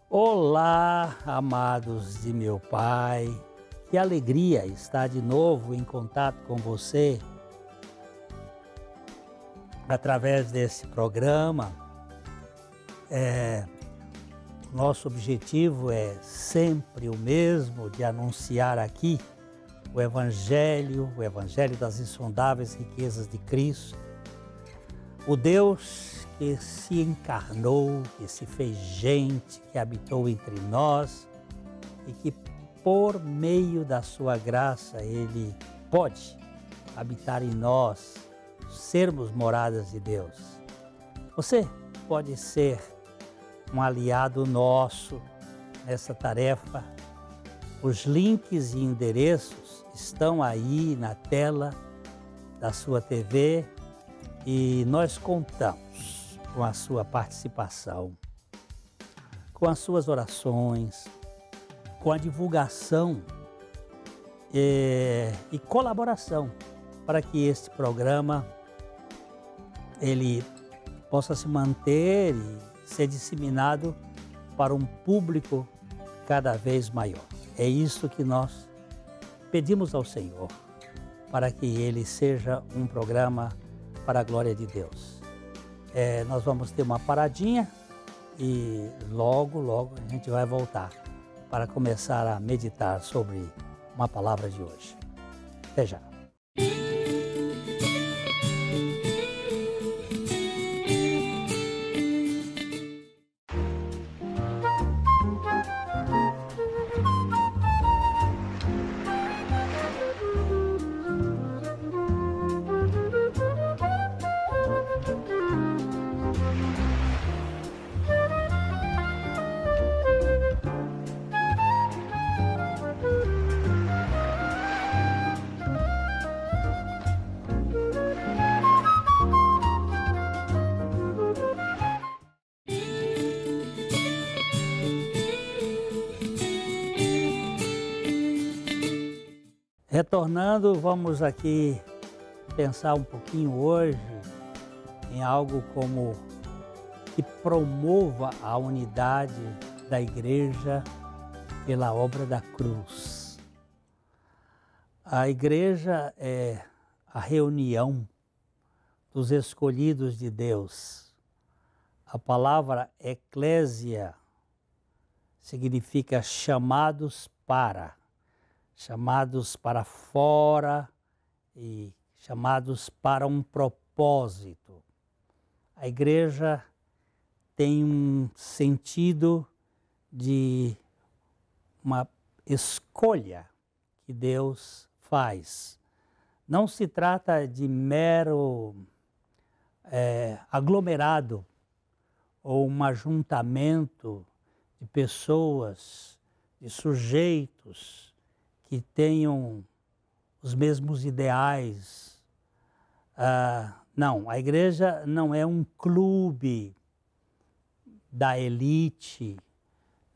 Olá, amados de meu Pai, que alegria estar de novo em contato com você através desse programa. Nosso objetivo é sempre o mesmo, de anunciar aqui o Evangelho das insondáveis riquezas de Cristo, o Deus que se encarnou, que se fez gente, que habitou entre nós e que por meio da sua graça Ele pode habitar em nós, sermos moradas de Deus. Você pode ser um aliado nosso nessa tarefa. Os links e endereços estão aí na tela da sua TV e nós contamos com a sua participação, com as suas orações, com a divulgação e colaboração para que este programa ele possa se manter e ser disseminado para um público cada vez maior. É isso que nós pedimos ao Senhor, para que ele seja um programa para a glória de Deus. Nós vamos ter uma paradinha e logo a gente vai voltar para começar a meditar sobre uma palavra de hoje. Até já. Retornando, vamos aqui pensar um pouquinho hoje em algo como que promova a unidade da igreja pela obra da cruz. A igreja é a reunião dos escolhidos de Deus. A palavra eclésia significa chamados fora e chamados para um propósito. A igreja tem um sentido de uma escolha que Deus faz. Não se trata de mero aglomerado ou um ajuntamento de pessoas, de sujeitos que tenham os mesmos ideais. Não, a igreja não é um clube da elite,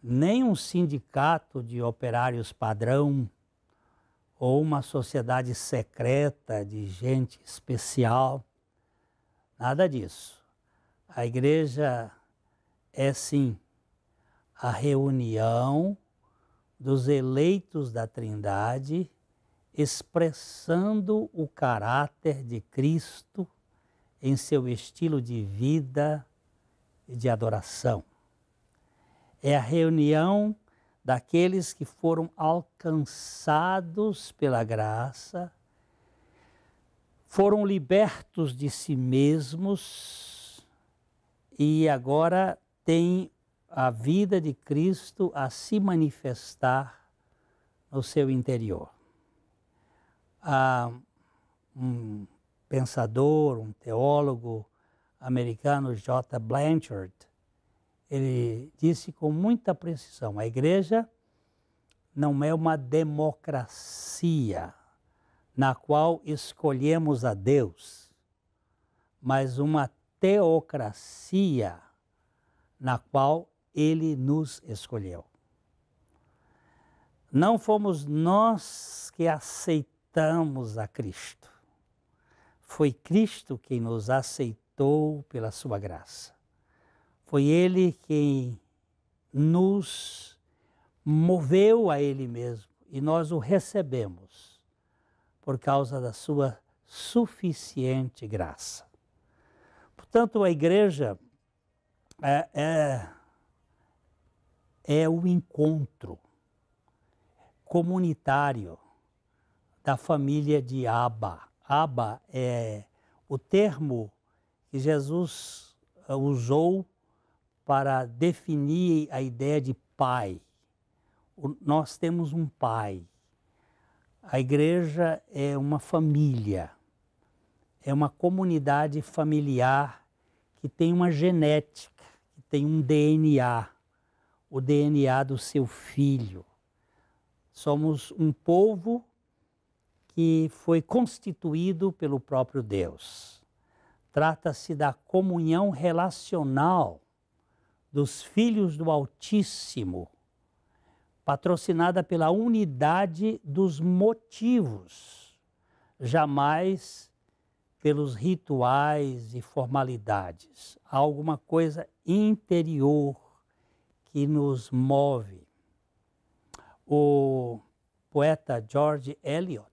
nem um sindicato de operários padrão, ou uma sociedade secreta de gente especial. Nada disso. A igreja é sim a reunião dos eleitos da Trindade, expressando o caráter de Cristo em seu estilo de vida e de adoração. É a reunião daqueles que foram alcançados pela graça, foram libertos de si mesmos e agora têm a vida de Cristo a se manifestar no seu interior. Há um pensador, um teólogo americano, J. Blanchard, ele disse com muita precisão: a igreja não é uma democracia na qual escolhemos a Deus, mas uma teocracia na qual Ele nos escolheu. Não fomos nós que aceitamos a Cristo. Foi Cristo quem nos aceitou pela sua graça. Foi Ele quem nos moveu a Ele mesmo e nós o recebemos por causa da sua suficiente graça. Portanto, a igreja é o encontro comunitário da família de Abba. Abba é o termo que Jesus usou para definir a ideia de pai. Nós temos um pai. A igreja é uma família, é uma comunidade familiar que tem uma genética, que tem um DNA, o DNA do seu filho. Somos um povo que foi constituído pelo próprio Deus. Trata-se da comunhão relacional dos filhos do Altíssimo, patrocinada pela unidade dos motivos, jamais pelos rituais e formalidades. Há alguma coisa interior que nos move. O poeta George Eliot,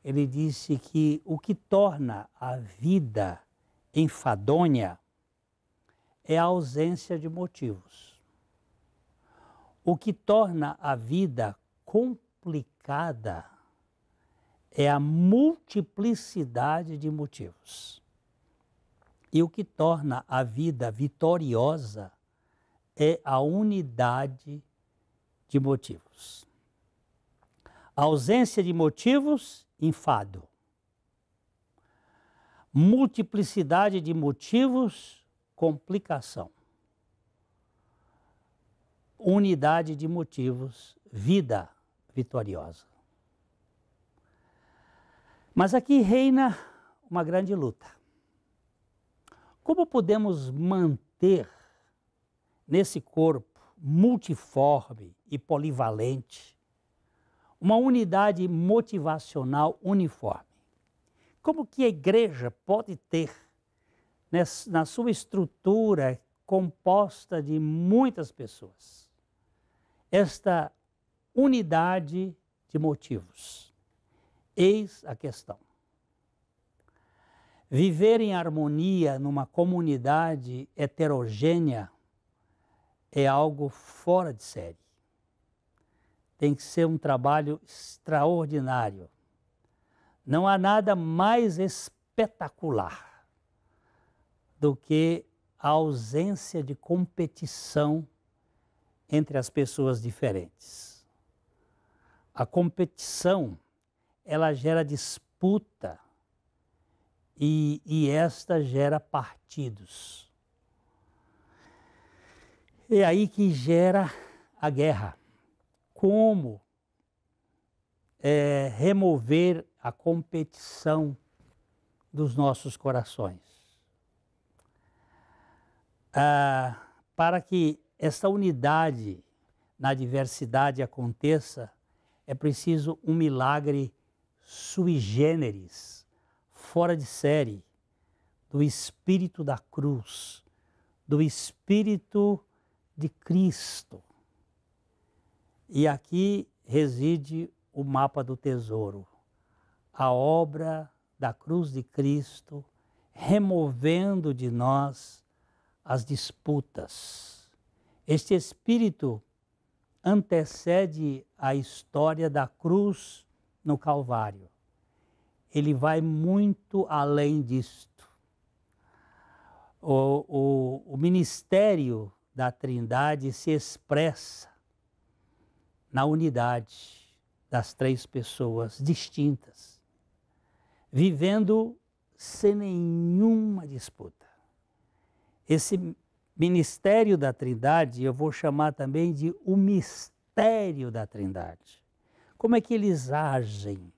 ele disse que o que torna a vida enfadonha é a ausência de motivos. O que torna a vida complicada é a multiplicidade de motivos. E o que torna a vida vitoriosa é a unidade de motivos. A ausência de motivos, enfado. Multiplicidade de motivos, complicação. Unidade de motivos, vida vitoriosa. Mas aqui reina uma grande luta. Como podemos manter nesse corpo multiforme e polivalente uma unidade motivacional uniforme? Como que a igreja pode ter, na sua estrutura composta de muitas pessoas, esta unidade de motivos? Eis a questão. Viver em harmonia numa comunidade heterogênea é algo fora de série. Tem que ser um trabalho extraordinário. Não há nada mais espetacular do que a ausência de competição entre as pessoas diferentes. A competição, ela gera disputa e esta gera partidos. É aí que gera a guerra. Como remover a competição dos nossos corações? Para que essa unidade na diversidade aconteça, é preciso um milagre sui generis, fora de série, do Espírito da cruz, do Espírito de Cristo. E aqui reside o mapa do tesouro, a obra da cruz de Cristo, removendo de nós as disputas. Este Espírito antecede a história da cruz no Calvário. Ele vai muito além disto. O ministério da Trindade se expressa na unidade das três pessoas distintas, vivendo sem nenhuma disputa. Esse ministério da Trindade eu vou chamar também de o mistério da Trindade. Como é que eles agem?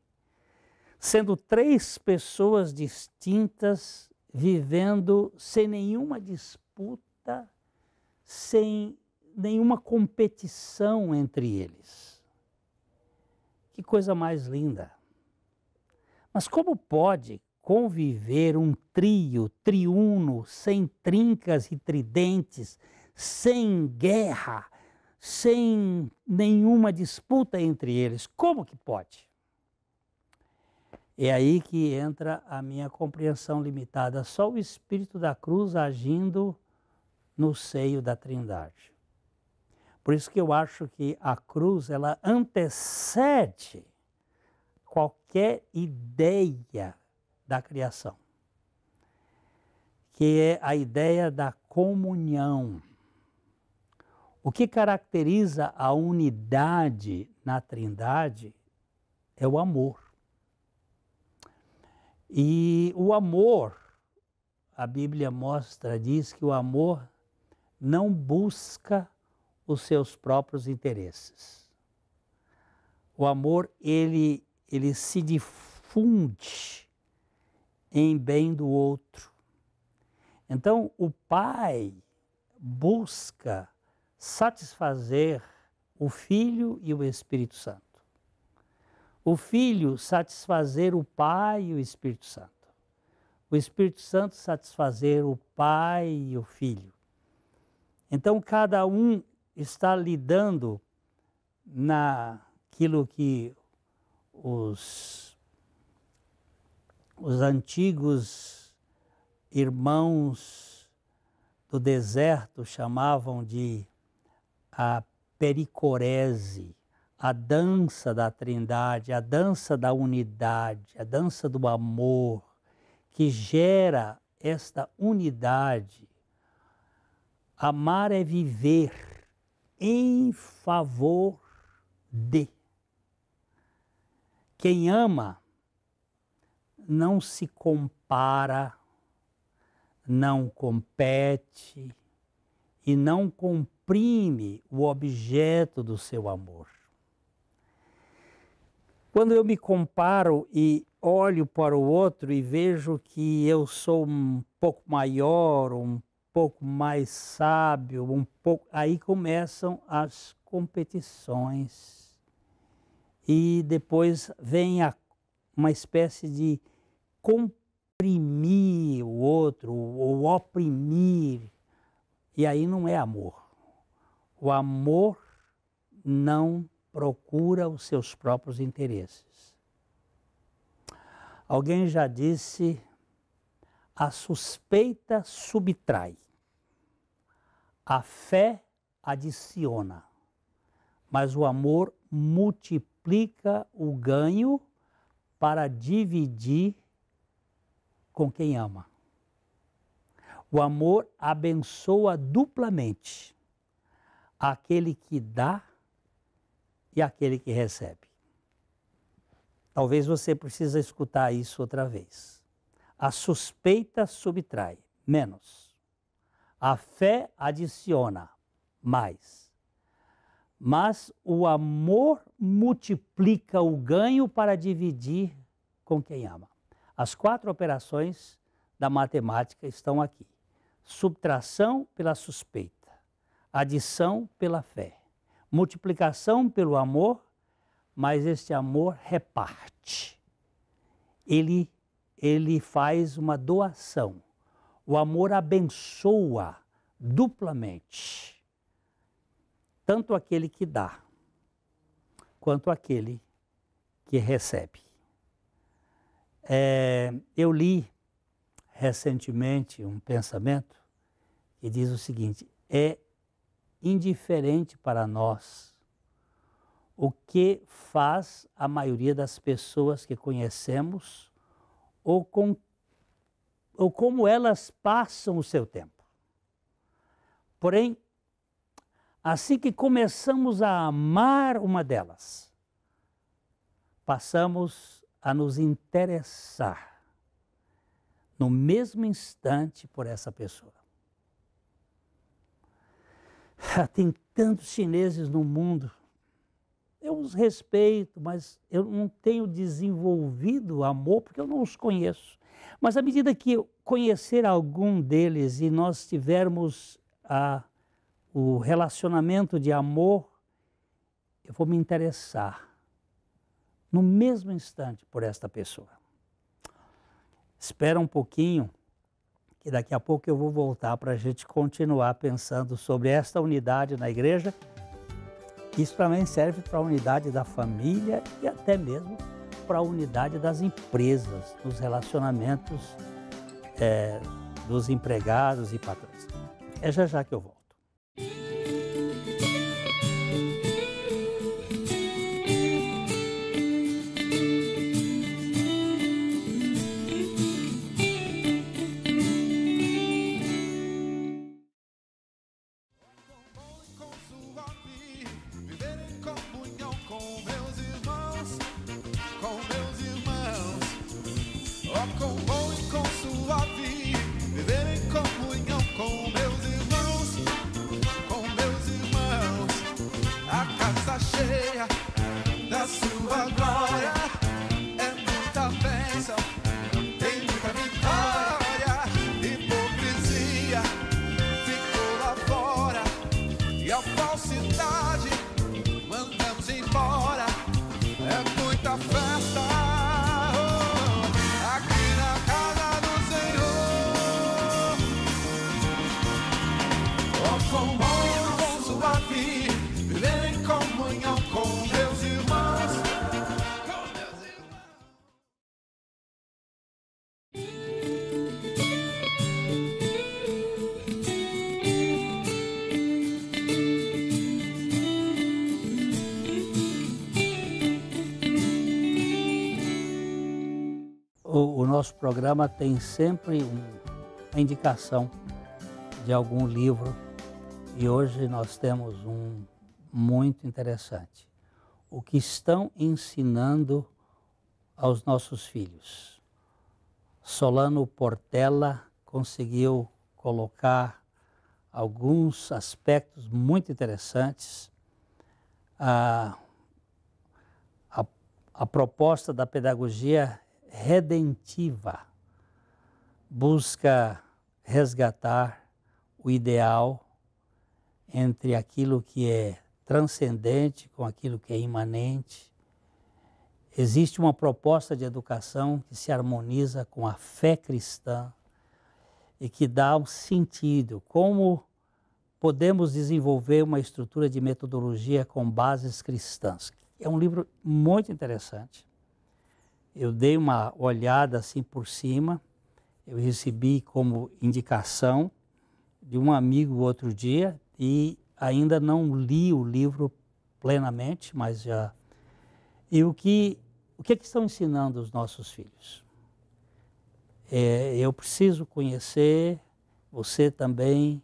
Sendo três pessoas distintas, vivendo sem nenhuma disputa, sem nenhuma competição entre eles. Que coisa mais linda! Mas como pode conviver um trio, triuno, sem trincas e tridentes, sem guerra, sem nenhuma disputa entre eles. Como que pode? É aí que entra a minha compreensão limitada. Só o Espírito da cruz agindo no seio da Trindade. Por isso que eu acho que a cruz, ela antecede qualquer ideia da criação, que é a ideia da comunhão. O que caracteriza a unidade na Trindade é o amor. E o amor, a Bíblia mostra, diz que o amor não busca os seus próprios interesses. O amor, ele se difunde em bem do outro. Então, o Pai busca satisfazer o Filho e o Espírito Santo. O Filho satisfazer o Pai e o Espírito Santo. O Espírito Santo satisfazer o Pai e o Filho. Então, cada um está lidando naquilo que os antigos irmãos do deserto chamavam de a pericorese, a dança da Trindade, a dança da unidade, a dança do amor, que gera esta unidade. Amar é viver em favor de. Quem ama não se compara, não compete e não comprime o objeto do seu amor. Quando eu me comparo e olho para o outro e vejo que eu sou um pouco maior, um pouco mais sábio, aí começam as competições. E depois vem uma espécie de comprimir o outro, ou oprimir. E aí não é amor. O amor não procura os seus próprios interesses. Alguém já disse, a suspeita subtrai, a fé adiciona, mas o amor multiplica o ganho para dividir com quem ama. O amor abençoa duplamente aquele que dá e aquele que recebe. Talvez você precise escutar isso outra vez. A suspeita subtrai, menos. A fé adiciona, mais. Mas o amor multiplica o ganho para dividir com quem ama. As 4 operações da matemática estão aqui. Subtração pela suspeita, adição pela fé, multiplicação pelo amor, mas este amor reparte. Ele faz uma doação. O amor abençoa duplamente, tanto aquele que dá, quanto aquele que recebe. Eu li recentemente um pensamento que diz o seguinte: é indiferente para nós o que faz a maioria das pessoas que conhecemos ou como elas passam o seu tempo. Porém, assim que começamos a amar uma delas, passamos a nos interessar no mesmo instante por essa pessoa. Tem tantos chineses no mundo. Eu os respeito, mas eu não tenho desenvolvido amor porque eu não os conheço. Mas à medida que eu conhecer algum deles e nós tivermos o relacionamento de amor, eu vou me interessar no mesmo instante por esta pessoa. Espera um pouquinho que daqui a pouco eu vou voltar para a gente continuar pensando sobre esta unidade na igreja. Isso também serve para a unidade da família e até mesmo para a unidade das empresas, dos relacionamentos dos empregados e patrões. É já já que eu volto. O nosso programa tem sempre uma indicação de algum livro e hoje nós temos um muito interessante. O que estão ensinando aos nossos filhos. Solano Portela conseguiu colocar alguns aspectos muito interessantes. A proposta da pedagogia redentiva busca resgatar o ideal entre aquilo que é transcendente com aquilo que é imanente. Existe uma proposta de educação que se harmoniza com a fé cristã e que dá um sentido, como podemos desenvolver uma estrutura de metodologia com bases cristãs. É um livro muito interessante. Eu dei uma olhada assim por cima, eu recebi como indicação de um amigo outro dia e ainda não li o livro plenamente, mas já... E o que estão ensinando os nossos filhos? Eu preciso conhecer, você também,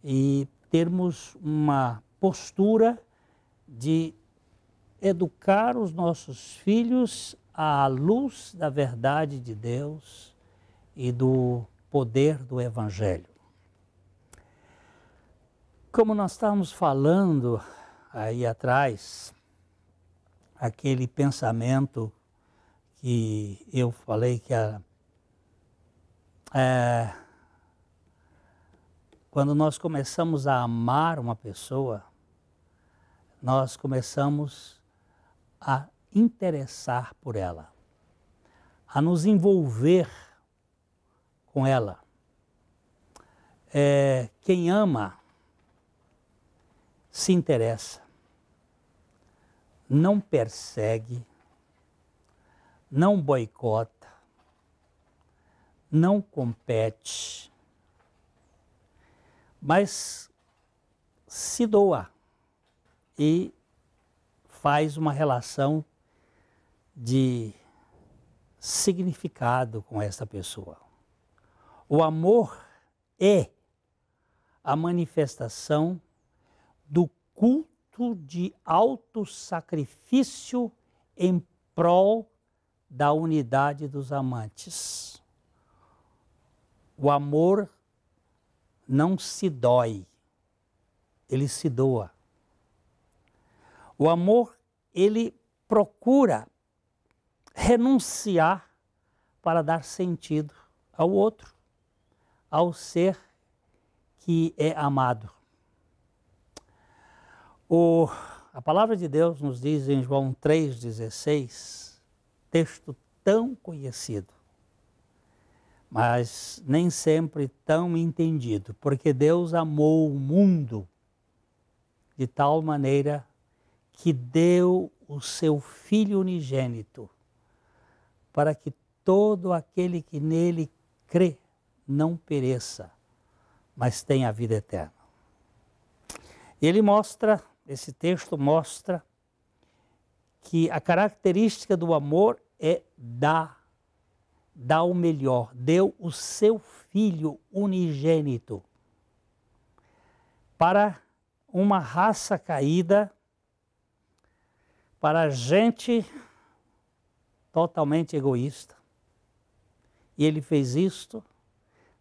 e termos uma postura de educar os nossos filhos à luz da verdade de Deus e do poder do Evangelho. Como nós estávamos falando aí atrás, aquele pensamento que eu falei que quando nós começamos a amar uma pessoa, nós começamos a interessar por ela, a nos envolver com ela. Quem ama se interessa, não persegue, não boicota, não compete, mas se doa e faz uma relação de significado com essa pessoa. O amor é a manifestação do culto de autossacrifício em prol da unidade dos amantes. O amor não se dói, ele se doa. O amor, ele procura renunciar para dar sentido ao outro, ao ser que é amado. A palavra de Deus nos diz em João 3,16, texto tão conhecido: mas nem sempre tão entendido, porque Deus amou o mundo de tal maneira que deu o seu Filho unigênito, para que todo aquele que nele crê não pereça, mas tenha a vida eterna. Ele mostra, esse texto mostra, que a característica do amor é dar o melhor, deu o seu Filho unigênito para uma raça caída, para gente totalmente egoísta. E ele fez isto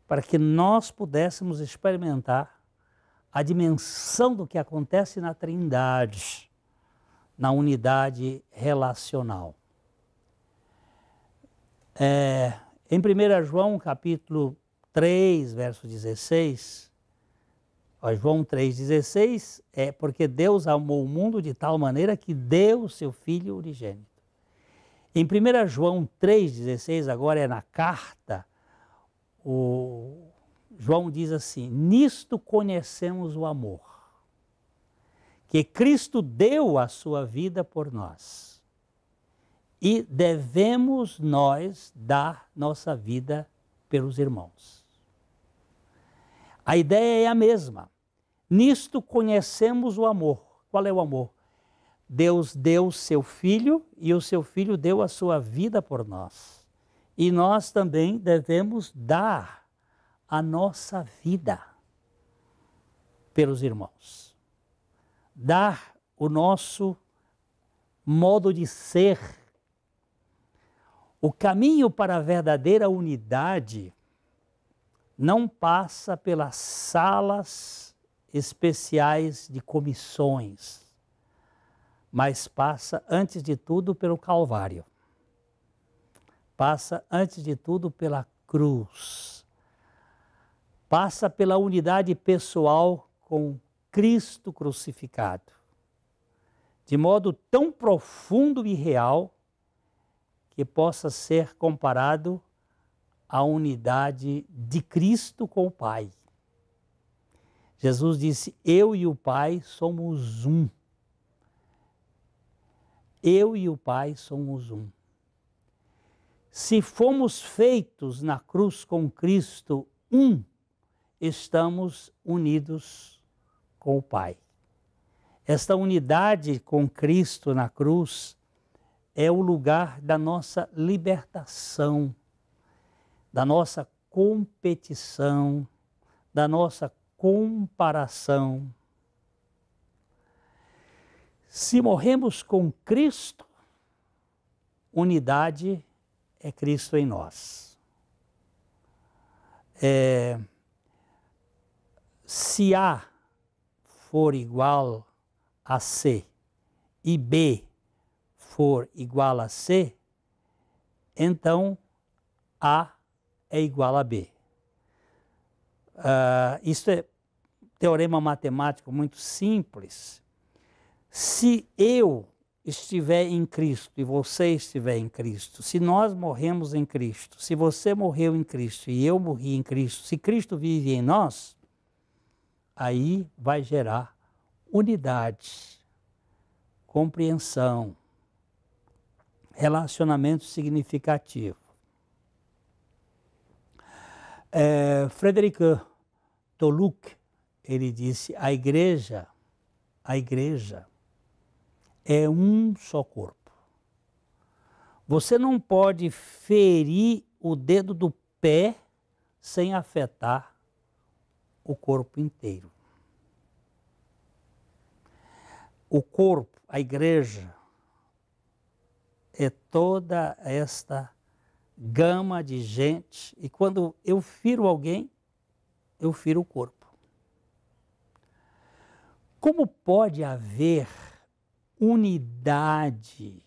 para que nós pudéssemos experimentar a dimensão do que acontece na Trindade, na unidade relacional. Em 1 João capítulo 3, verso 16, João 3,16, porque Deus amou o mundo de tal maneira que deu o seu Filho unigênito. Em 1 João 3,16, agora é na carta, João diz assim: nisto conhecemos o amor, que Cristo deu a sua vida por nós, e devemos nós dar nossa vida pelos irmãos. A ideia é a mesma. Nisto conhecemos o amor. Qual é o amor? Deus deu o seu Filho e o seu Filho deu a sua vida por nós. E nós também devemos dar a nossa vida pelos irmãos. Dar o nosso modo de ser. O caminho para a verdadeira unidade não passa pelas salas especiais de comissões, mas passa, antes de tudo, pelo Calvário. Passa, antes de tudo, pela cruz. Passa pela unidade pessoal com Cristo crucificado, de modo tão profundo e real que possa ser comparado à unidade de Cristo com o Pai. Jesus disse: eu e o Pai somos um. Eu e o Pai somos um. Se fomos feitos na cruz com Cristo um, estamos unidos com o Pai. Esta unidade com Cristo na cruz é o lugar da nossa libertação, da nossa competição, da nossa comparação. Se morremos com Cristo, unidade é Cristo em nós. Se A for igual a C e B for igual a C, então A é igual a B. Isso é teorema matemático muito simples. Se eu estiver em Cristo e você estiver em Cristo, se nós morremos em Cristo, se você morreu em Cristo e eu morri em Cristo, se Cristo vive em nós, aí vai gerar unidade, compreensão, relacionamento significativo. Frederic Toluc, ele disse: a igreja é um só corpo. Você não pode ferir o dedo do pé sem afetar o corpo inteiro. O corpo, a igreja, é toda esta gama de gente, e quando eu firo alguém, eu firo o corpo. Como pode haver unidade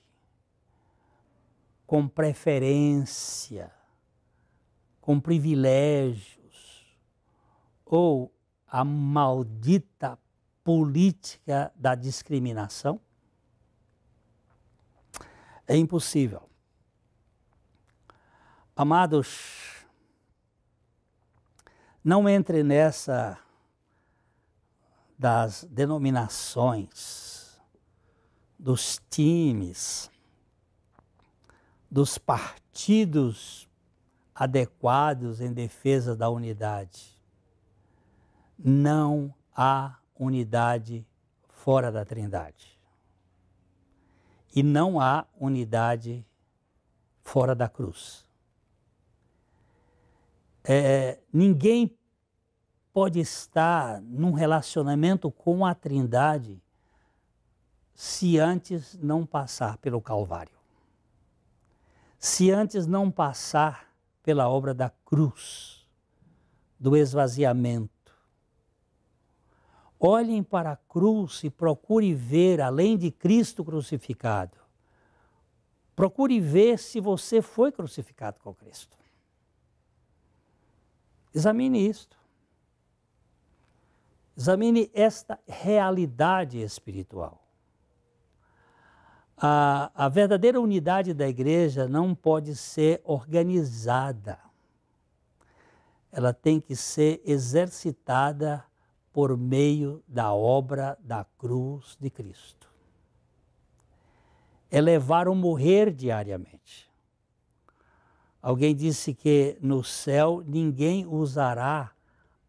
com preferência, com privilégios, ou a maldita política da discriminação? É impossível. Amados, Não entre nessa das denominações, dos times, dos partidos adequados em defesa da unidade. Não há unidade fora da Trindade. E não há unidade fora da cruz. Ninguém pode estar num relacionamento com a Trindade se antes não passar pelo Calvário. Se antes não passar pela obra da cruz, do esvaziamento. Olhem para a cruz e procure ver, além de Cristo crucificado, procure ver se você foi crucificado com Cristo. Examine isto. Examine esta realidade espiritual. A verdadeira unidade da igreja não pode ser organizada. Ela tem que ser exercitada por meio da obra da cruz de Cristo. É levar o morrer diariamente. Alguém disse que no céu ninguém usará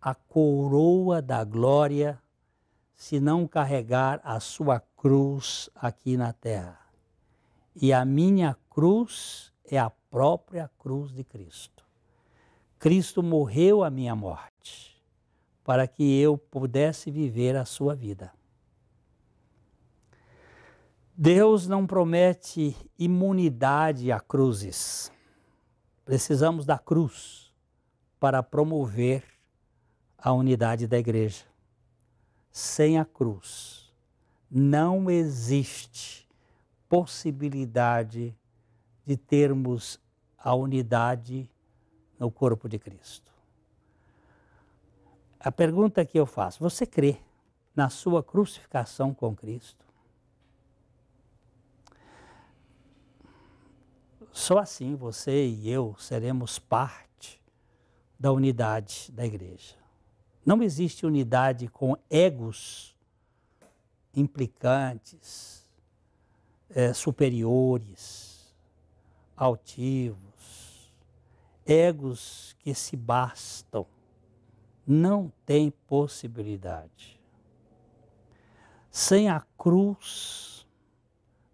a coroa da glória se não carregar a sua cruz aqui na terra. E a minha cruz é a própria cruz de Cristo. Cristo morreu a minha morte para que eu pudesse viver a sua vida. Deus não promete imunidade a cruzes. Precisamos da cruz para promover a unidade da igreja. Sem a cruz, não existe possibilidade de termos a unidade no corpo de Cristo. A pergunta que eu faço, você crê na sua crucificação com Cristo? Só assim você e eu seremos parte da unidade da igreja. Não existe unidade com egos implicantes, superiores, altivos, egos que se bastam. Não tem possibilidade. Sem a cruz,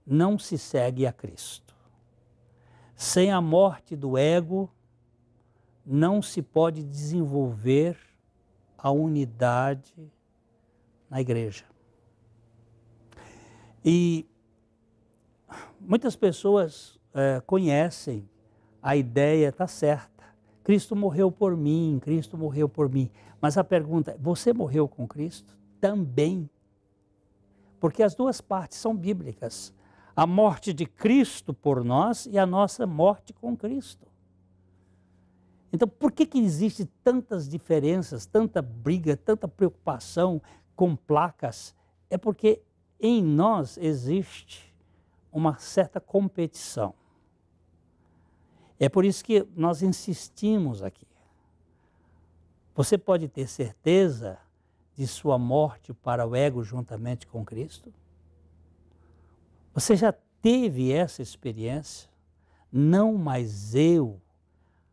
não se segue a Cristo. Sem a morte do ego, não se pode desenvolver a unidade na igreja. E muitas pessoas conhecem a ideia, está certa. Cristo morreu por mim, Cristo morreu por mim. Mas a pergunta é, você morreu com Cristo? Também. Porque as duas partes são bíblicas. A morte de Cristo por nós e a nossa morte com Cristo. Então, por que existe tantas diferenças, tanta briga, tanta preocupação com placas? É porque em nós existe uma certa competição. É por isso que nós insistimos aqui. Você pode ter certeza de sua morte para o ego juntamente com Cristo? Você já teve essa experiência? Não mais eu,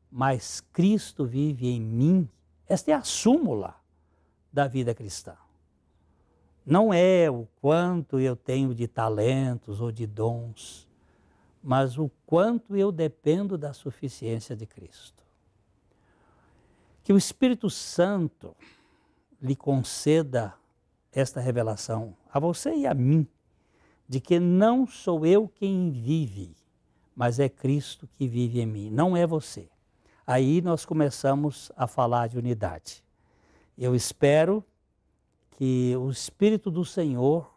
mas Cristo vive em mim. Esta é a súmula da vida cristã. Não é o quanto eu tenho de talentos ou de dons, mas o quanto eu dependo da suficiência de Cristo. Que o Espírito Santo lhe conceda esta revelação, a você e a mim, de que não sou eu quem vive, mas é Cristo que vive em mim, não é você. Aí nós começamos a falar de unidade. Eu espero que o Espírito do Senhor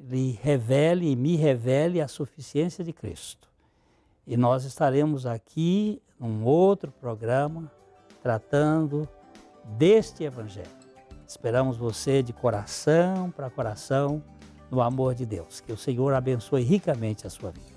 lhe revele e me revele a suficiência de Cristo. E nós estaremos aqui num outro programa tratando deste Evangelho. Esperamos você de coração para coração no amor de Deus. Que o Senhor abençoe ricamente a sua vida.